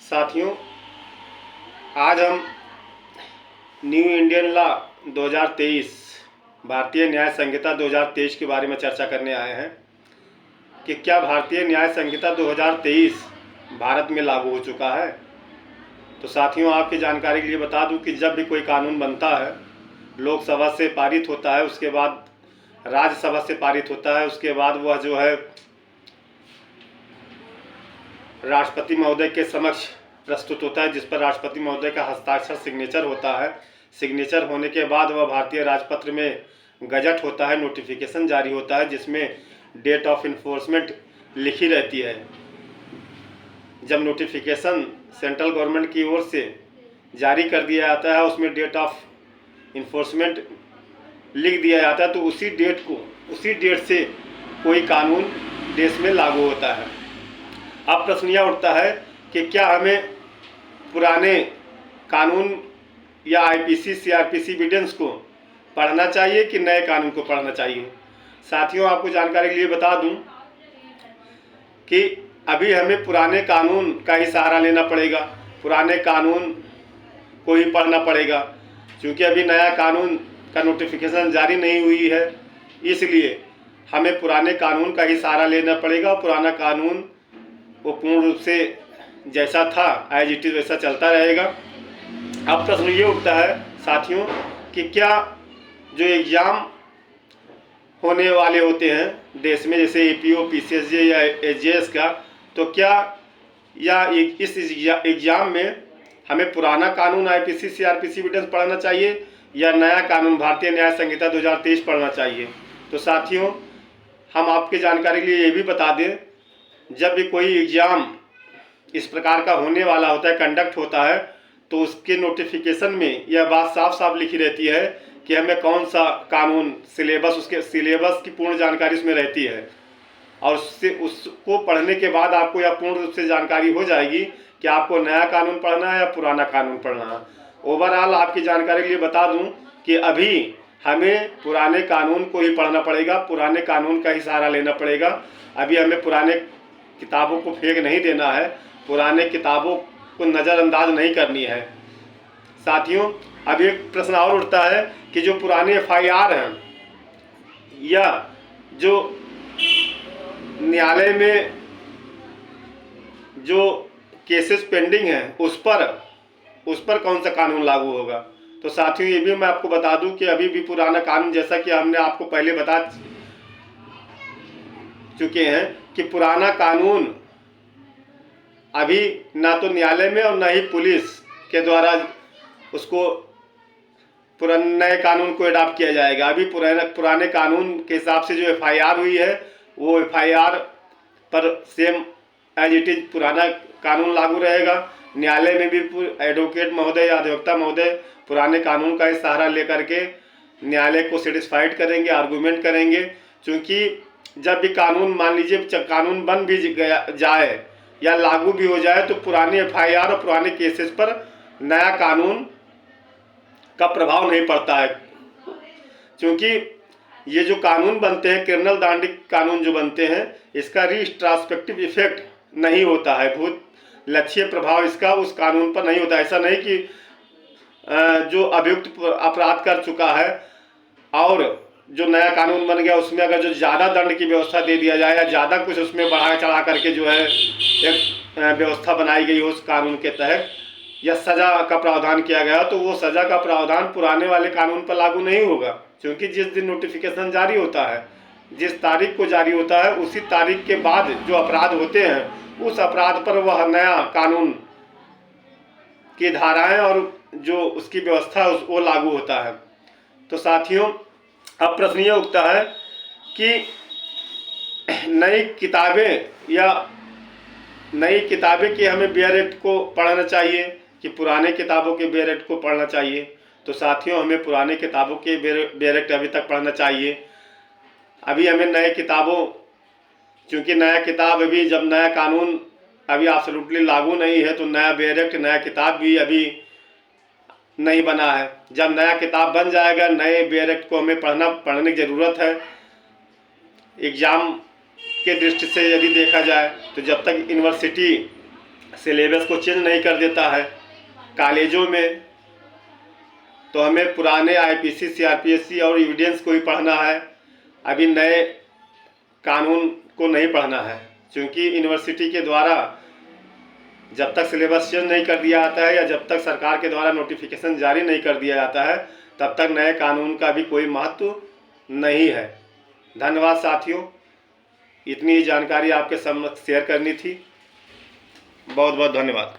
साथियों, आज हम न्यू इंडियन लॉ 2023 भारतीय न्याय संहिता 2023 के बारे में चर्चा करने आए हैं कि क्या भारतीय न्याय संहिता 2023 भारत में लागू हो चुका है। तो साथियों, आपकी जानकारी के लिए बता दूं कि जब भी कोई कानून बनता है, लोकसभा से पारित होता है, उसके बाद राज्यसभा से पारित होता है, उसके बाद वह जो है राष्ट्रपति महोदय के समक्ष प्रस्तुत होता है, जिस पर राष्ट्रपति महोदय का हस्ताक्षर सिग्नेचर होता है। सिग्नेचर होने के बाद वह भारतीय राजपत्र में गजट होता है, नोटिफिकेशन जारी होता है, जिसमें डेट ऑफ इन्फोर्समेंट लिखी रहती है। जब नोटिफिकेशन सेंट्रल गवर्नमेंट की ओर से जारी कर दिया जाता है, उसमें डेट ऑफ इन्फोर्समेंट लिख दिया जाता है, तो उसी डेट से कोई कानून देश में लागू होता है। अब प्रश्न यह उठता है कि क्या हमें पुराने कानून या आईपीसी सीआरपीसी एविडेंस को पढ़ना चाहिए कि नए कानून को पढ़ना चाहिए। साथियों, आपको जानकारी के लिए बता दूं कि अभी हमें पुराने कानून का ही सहारा लेना पड़ेगा, पुराने कानून को ही पढ़ना पड़ेगा, क्योंकि अभी नया कानून का नोटिफिकेशन जारी नहीं हुई है। इसलिए हमें पुराने कानून का ही सहारा लेना पड़ेगा। पुराना कानून वो पूर्ण रूप से जैसा था एज इट इज वैसा चलता रहेगा। अब प्रश्न ये उठता है साथियों कि क्या जो एग्ज़ाम होने वाले होते हैं देश में, जैसे एपीओ, पीसीएसजे या एसजेएस का, तो क्या या इस एग्ज़ाम में हमें पुराना कानून आईपीसी सीआरपीसी एविडेंस पढ़ना चाहिए या नया कानून भारतीय न्याय संहिता 2023 पढ़ना चाहिए। तो साथियों, हम आपकी जानकारी के लिए ये भी बता दें, जब भी कोई एग्ज़ाम इस प्रकार का होने वाला होता है, कंडक्ट होता है, तो उसके नोटिफिकेशन में यह बात साफ साफ लिखी रहती है कि हमें कौन सा कानून उसके सिलेबस की पूर्ण जानकारी उसमें रहती है, और उसको पढ़ने के बाद आपको यह पूर्ण रूप से जानकारी हो जाएगी कि आपको नया कानून पढ़ना है या पुराना कानून पढ़ना है। ओवरऑल आपकी जानकारी के लिए बता दूं कि अभी हमें पुराने कानून को ही पढ़ना पड़ेगा, पुराने कानून का ही सहारा लेना पड़ेगा। अभी हमें पुराने किताबों को फेंक नहीं देना है, पुराने किताबों को नज़रअंदाज नहीं करनी है। साथियों, अब एक प्रश्न और उठता है कि जो पुराने एफआईआर हैं या जो न्यायालय में जो केसेस पेंडिंग हैं उस पर कौन सा कानून लागू होगा। तो साथियों, ये भी मैं आपको बता दूं कि अभी भी पुराना कानून, जैसा कि हमने आपको पहले बता चुके हैं कि पुराना कानून अभी ना तो न्यायालय में और ना ही पुलिस के द्वारा उसको नए कानून को अडॉप्ट किया जाएगा। अभी पुराने कानून के हिसाब से जो एफआईआर हुई है, वो एफआईआर पर सेम एज इट इज पुराना कानून लागू रहेगा। न्यायालय में भी एडवोकेट महोदय या अधिवक्ता महोदय पुराने कानून का ही सहारा लेकर के न्यायालय को सेटिस्फाइड करेंगे, आर्गूमेंट करेंगे। क्योंकि जब भी कानून, मान लीजिए कानून बन भी जाए या लागू भी हो जाए, तो पुराने एफआईआर और पुराने केसेस पर नया कानून का प्रभाव नहीं पड़ता है। क्योंकि ये जो कानून बनते हैं, क्रिमिनल दांडिक कानून जो बनते हैं, इसका रिट्रोस्पेक्टिव इफेक्ट नहीं होता है, बहुत लक्ष्य प्रभाव इसका उस कानून पर नहीं होता। ऐसा नहीं कि जो अभियुक्त अपराध कर चुका है और जो नया कानून बन गया उसमें अगर जो ज़्यादा दंड की व्यवस्था दे दिया जाए या ज़्यादा कुछ उसमें बढ़ा चढ़ा करके जो है एक व्यवस्था बनाई गई हो उस कानून के तहत, या सज़ा का प्रावधान किया गया, तो वो सज़ा का प्रावधान पुराने वाले कानून पर लागू नहीं होगा। क्योंकि जिस दिन नोटिफिकेशन जारी होता है, जिस तारीख को जारी होता है, उसी तारीख के बाद जो अपराध होते हैं, उस अपराध पर वह नया कानून की धाराएं और जो उसकी व्यवस्था है वो लागू होता है। तो साथियों, अब प्रश्न ये उठता है कि नई किताबें की हमें बेयर एक्ट को पढ़ना चाहिए कि पुराने किताबों के बेयर एक्ट को पढ़ना चाहिए। तो साथियों, हमें पुराने किताबों के बेयर एक्ट अभी तक पढ़ना चाहिए। अभी हमें नए किताबों, क्योंकि नया किताब अभी, जब नया कानून अभी एब्सोल्युटली लागू नहीं है, तो नया बेयर एक्ट, नया किताब भी अभी नहीं बना है। जब नया किताब बन जाएगा, नए बेयर एक्ट को हमें पढ़ने की ज़रूरत है। एग्ज़ाम के दृष्टि से यदि देखा जाए तो जब तक यूनिवर्सिटी सिलेबस को चेंज नहीं कर देता है। कॉलेजों में तो हमें पुराने आईपीसी, सीआरपीएससी और एविडेंस को ही पढ़ना है, अभी नए कानून को नहीं पढ़ना है, क्योंकि यूनिवर्सिटी के द्वारा जब तक सिलेबस चेंज नहीं कर दिया जाता है या जब तक सरकार के द्वारा नोटिफिकेशन जारी नहीं कर दिया जाता है, तब तक नए कानून का भी कोई महत्व नहीं है। धन्यवाद साथियों, इतनी जानकारी आपके सामने शेयर करनी थी। बहुत बहुत धन्यवाद।